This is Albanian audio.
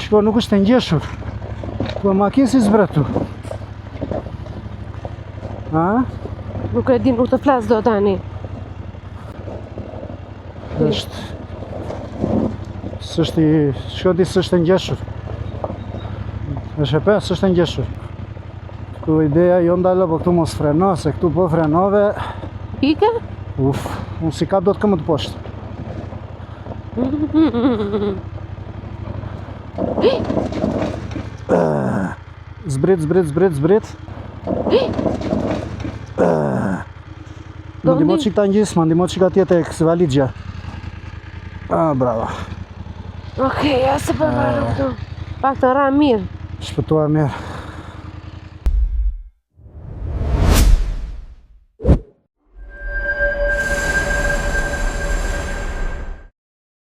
Shko, nuk është e ngjeshur. Po makinë si zbretu. A? Nuk e di, nuk të flas do tani. Është... S'është i... Shko di s'është e ngjeshur. Është e pe, s'është e ngjeshur. Këtu ideja jo ndalo, po këtu mos freno, se këtu po frenove... Ike? Uf, unë si kap do të këmë të poshtë. Zbrit, zbrit, zbrit, zbrit. Më ndimo që këta njës, më ndimo që ka tjetë e kësë valigja. Bravo. Okej, ja se përmarë këtu. Pak të ra mirë. Shpëtua mirë.